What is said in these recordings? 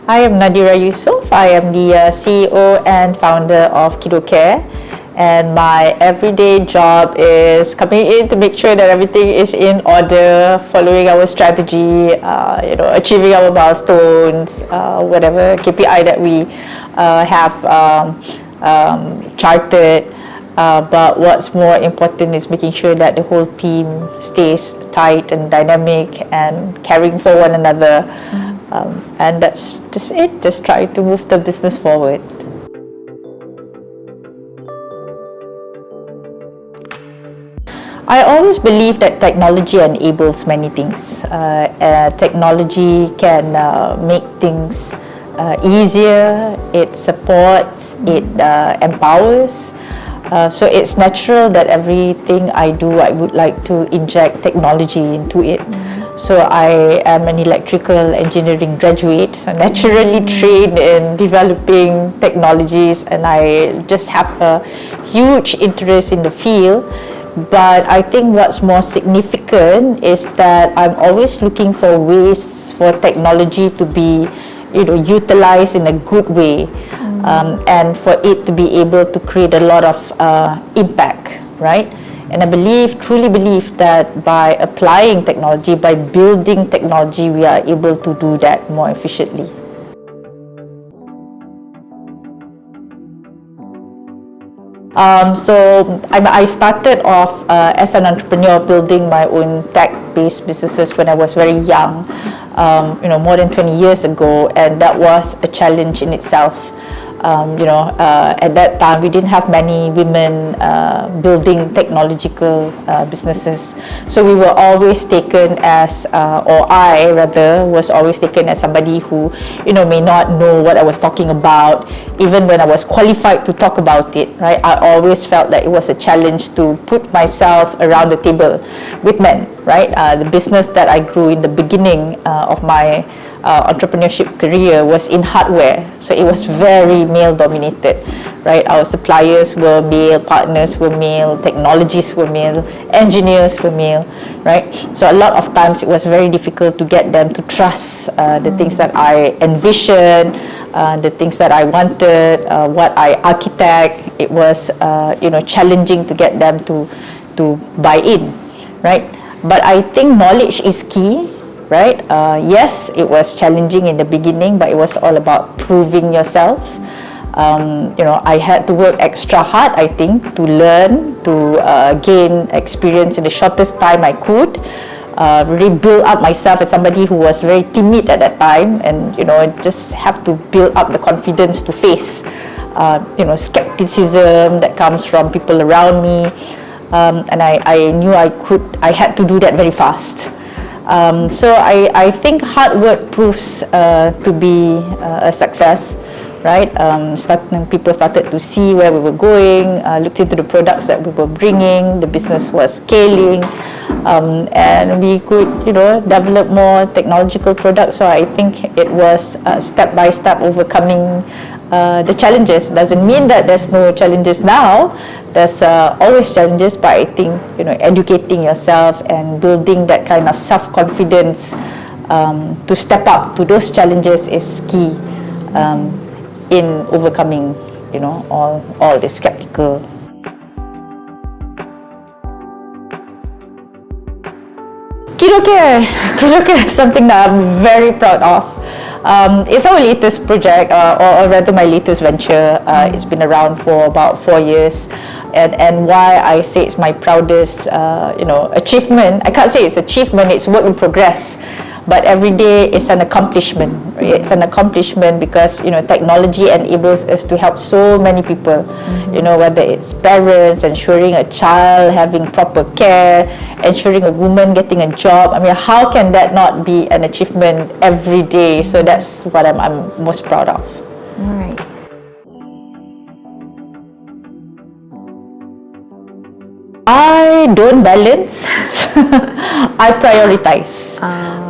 I am Nadira Yusoff. I am the CEO and founder of Kiddocare, and my everyday job is coming in to make sure that everything is in order, following our strategy, achieving our milestones, whatever KPI that we have charted. But what's more important is making sure that the whole team stays tight and dynamic and caring for one another. And that's just it, just try to move the business forward. I always believe that technology enables many things. Technology can make things easier, it supports, it empowers. So it's natural that everything I do, I would like to inject technology into it. So I am an electrical engineering graduate, so naturally trained in developing technologies, and I just have a huge interest in the field. But I think what's more significant is that I'm always looking for ways for technology to be, utilized in a good way, and for it to be able to create a lot of impact, right? And I truly believe that by applying technology, by building technology, we are able to do that more efficiently. So I started off as an entrepreneur, building my own tech-based businesses when I was very young, more than 20 years ago, and that was a challenge in itself. At that time we didn't have many women building technological businesses, so we were always taken as, or I rather was always taken as somebody who may not know what I was talking about, even when I was qualified to talk about it, right? I always felt that it was a challenge to put myself around the table with men, right? The business that I grew in the beginning of my entrepreneurship career was in hardware, so it was very male dominated, right? Our suppliers were male, partners were male, technologists were male, engineers were male, right? So a lot of times it was very difficult to get them to trust the things that I envisioned, the things that I wanted, what I architect. It was challenging to get them to buy in, right? But I think knowledge is key, right? Yes, it was challenging in the beginning, but it was all about proving yourself. I had to work extra hard, I think, to learn, to gain experience in the shortest time I could. Really build up myself as somebody who was very timid at that time, and just have to build up the confidence to face skepticism that comes from people around me, and I knew I had to do that very fast. So I think hard work proves to be a success, right? People started to see where we were going, looked into the products that we were bringing, the business was scaling, and we could, develop more technological products. So I think it was step by step overcoming the challenges. Doesn't mean that there's no challenges now. There's always challenges, but I think educating yourself and building that kind of self-confidence to step up to those challenges is key in overcoming all the skeptical. Kiddocare is something that I'm very proud of. It's our latest project, or rather my latest venture. It's been around for about 4 years, and why I say it's my proudest achievement, I can't say it's achievement, it's work in progress, but every day is an accomplishment. It's an accomplishment because technology enables us to help so many people, whether it's parents, ensuring a child having proper care, ensuring a woman getting a job. I mean, how can that not be an achievement every day? So that's what I'm most proud of. All right. I don't balance. I prioritize.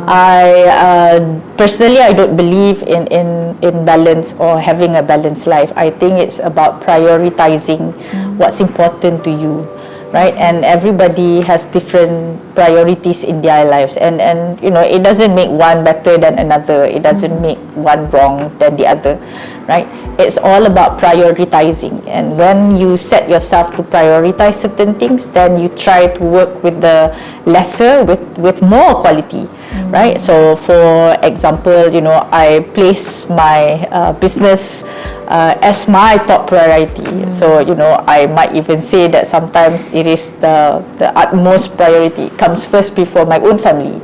I personally, I don't believe in balance or having a balanced life. I think it's about prioritizing what's important to you, right? And everybody has different priorities in their lives, and you know, it doesn't make one better than another, it doesn't make one wrong than the other, right? It's all about prioritizing, and when you set yourself to prioritize certain things, then you try to work with the lesser with more quality, right? So for example, you know, I place my business as my top priority. So, you know, I might even say that sometimes it is the utmost priority. It comes first before my own family.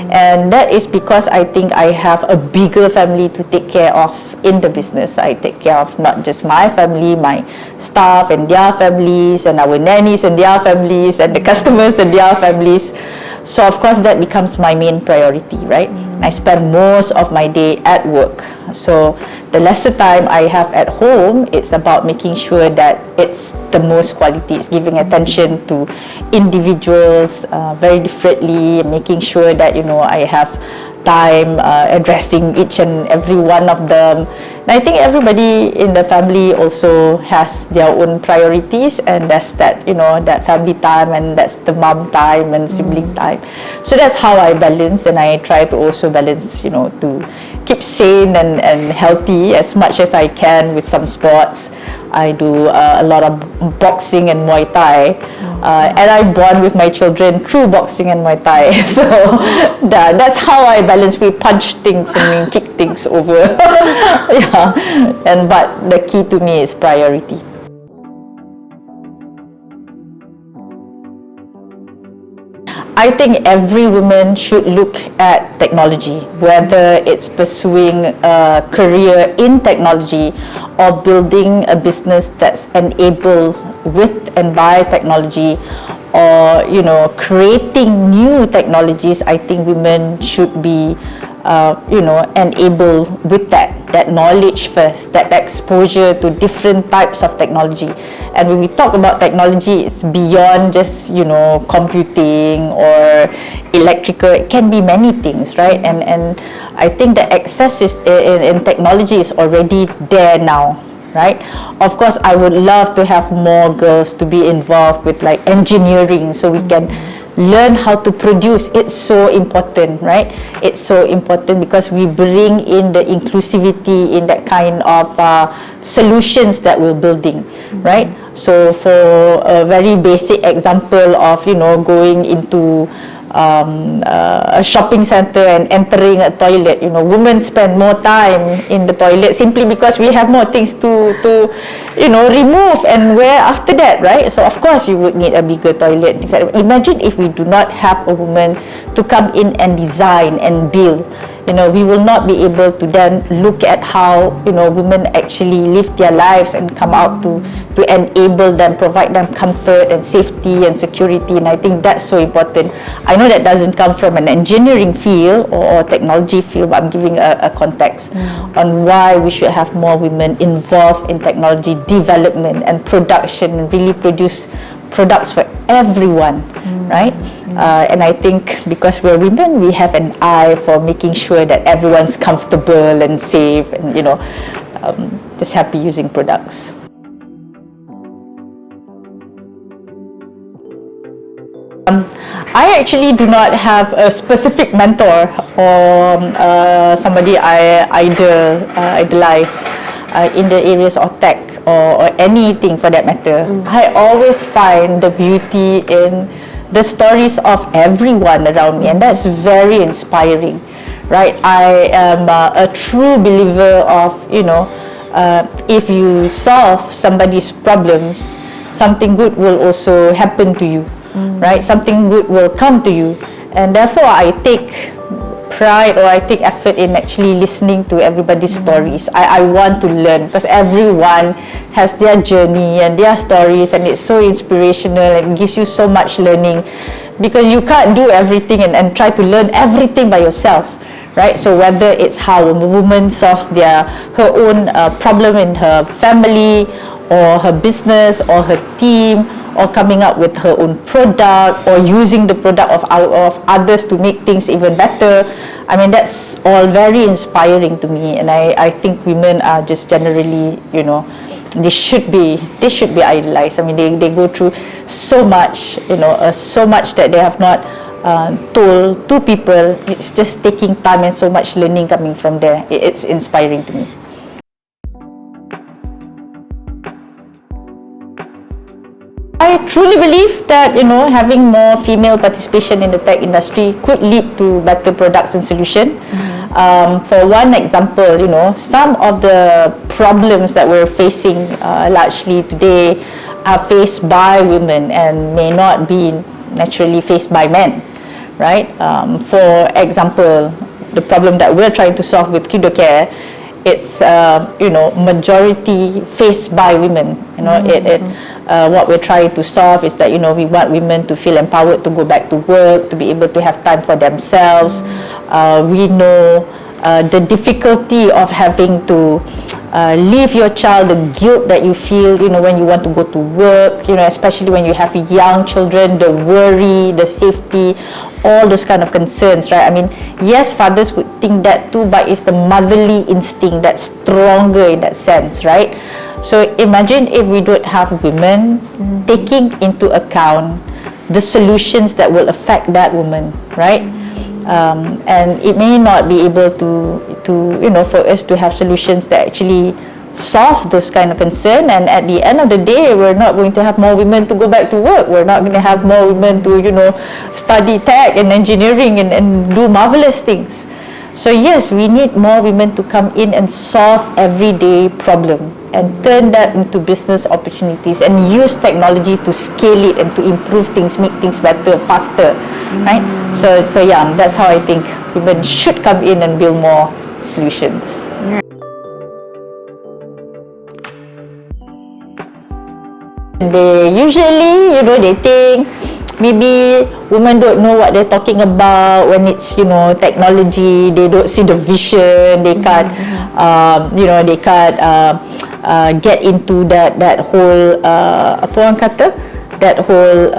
And that is because I think I have a bigger family to take care of in the business. I take care of not just my family, my staff and their families, and our nannies and their families, and the customers and their families. So of course that becomes my main priority, right? I spend most of my day at work. So the lesser time I have at home, it's about making sure that it's the most quality. It's giving attention to individuals very differently, making sure that, you know, I have time addressing each and every one of them. And I think everybody in the family also has their own priorities, and that's that, you know, that family time, and that's the mom time and sibling time. So that's how I balance, and I try to also balance, you know, to keep sane and healthy as much as I can with some sports. I do a lot of boxing and Muay Thai, and I bond with my children through boxing and Muay Thai. So that's how I balance. We punch things and we kick things over. Yeah, but the key to me is priority. I think every woman should look at technology, whether it's pursuing a career in technology or building a business that's enabled with and by technology, or, you know, creating new technologies. I think women should be you know, enabled with that knowledge first, that exposure to different types of technology. And when we talk about technology, it's beyond just, you know, computing or electrical. It can be many things, right? And I think the access in technology is already there now, right? Of course, I would love to have more girls to be involved with like engineering, so we can learn how to produce. It's so important, right? It's so important because we bring in the inclusivity in that kind of solutions that we're building, right? So for a very basic example of, you know, going into a shopping center and entering a toilet, you know, women spend more time in the toilet simply because we have more things to you know, remove and wear after that, right? So of course you would need a bigger toilet, things like that. Imagine if we do not have a woman to come in and design and build. You know, we will not be able to then look at how, you know, women actually live their lives and come out to enable them, provide them comfort and safety and security. And I think that's so important. I know that doesn't come from an engineering field or technology field, but I'm giving a context on why we should have more women involved in technology development and production, and really produce products for everyone, right? And I think because we're women, we have an eye for making sure that everyone's comfortable and safe and, you know, just happy using products. I actually do not have a specific mentor or somebody I idolize in the areas of tech or anything for that matter. I always find the beauty in the stories of everyone around me, and that's very inspiring, right? I am a true believer of, you know, if you solve somebody's problems, something good will also happen to you, right? Something good will come to you, and therefore I take pride, or I take effort in actually listening to everybody's stories. I want to learn because everyone has their journey and their stories, and it's so inspirational and gives you so much learning, because you can't do everything and try to learn everything by yourself, right? So whether it's how a woman solves her own problem in her family or her business or her team, or coming up with her own product, or using the product of others to make things even better. I mean, that's all very inspiring to me, and I think women are just generally, you know, they should be idolized. I mean, they go through so much, so much that they have not told to people. It's just taking time and so much learning coming from there. It's inspiring to me. I truly believe that having more female participation in the tech industry could lead to better products and solution. For one example, some of the problems that we're facing largely today are faced by women and may not be naturally faced by men, right? For example, the problem that we're trying to solve with Kiddocare, it's majority faced by women. What we're trying to solve is that we want women to feel empowered to go back to work, to be able to have time for themselves. We know the difficulty of having to leave your child, the guilt that you feel when you want to go to work, especially when you have young children, the worry, the safety, all those kind of concerns, right? I mean, yes, fathers would think that too, but it's the motherly instinct that's stronger in that sense, right? So imagine if we don't have women taking into account the solutions that will affect that woman, right? And it may not be able to for us to have solutions that actually solve those kind of concern, and at the end of the day, we're not going to have more women to go back to work. We're not going to have more women to study tech and engineering and do marvelous things. So yes, we need more women to come in and solve everyday problem and turn that into business opportunities and use technology to scale it and to improve things, make things better, faster, right? So yeah, that's how I think women should come in and build more solutions. They usually, they think maybe women don't know what they're talking about when it's technology. They don't see the vision. They can't they can't get into that whole apa orang kata, that whole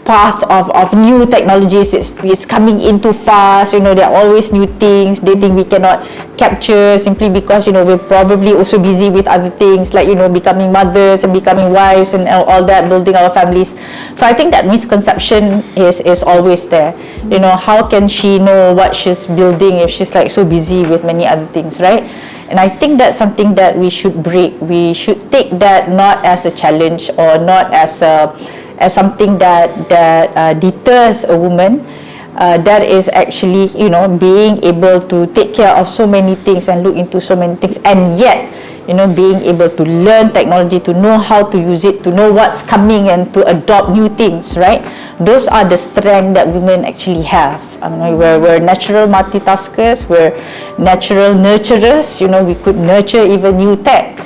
path of new technologies. It's coming in too fast. There are always new things. They think we cannot capture simply because we're probably also busy with other things like becoming mothers and becoming wives and all that, building our families. So I think that misconception is always there. How can she know what she's building if she's like so busy with many other things, right? And I think that's something that we should break. We should take that not as a challenge or not as something that deters a woman. That is actually being able to take care of so many things and look into so many things, and yet being able to learn technology, to know how to use it, to know what's coming and to adopt new things, right? Those are the strengths that women actually have. We're natural multitaskers, we're natural nurturers. We could nurture even new tech,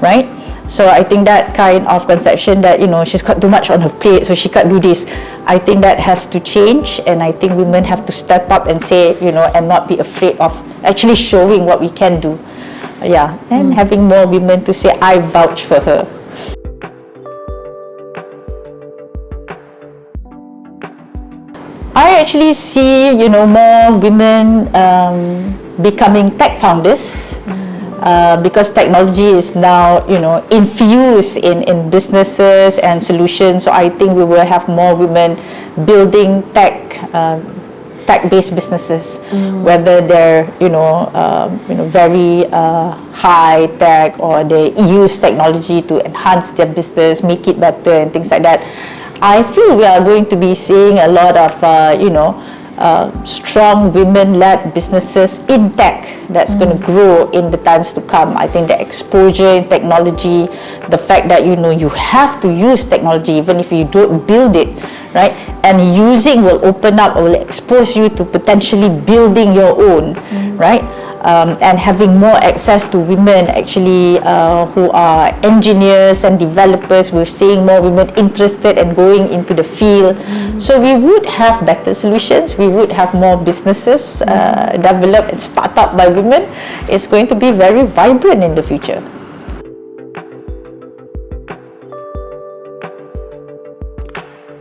right? So I think that kind of conception that she's got too much on her plate, so she can't do this, I think that has to change. And I think women have to step up and say and not be afraid of actually showing what we can do. And having more women to say I vouch for her. I actually see more women becoming tech founders. Because technology is now, infused in businesses and solutions. So I think we will have more women building tech-based businesses, whether they're, very high tech, or they use technology to enhance their business, make it better and things like that. I feel we are going to be seeing a lot of, strong women-led businesses in tech that's going to grow in the times to come. I think the exposure in technology, the fact that you have to use technology even if you don't build it, right? And using will open up or will expose you to potentially building your own, right? And having more access to women actually who are engineers and developers. We're seeing more women interested in going into the field. So we would have better solutions. We would have more businesses developed and start up by women. It's going to be very vibrant in the future.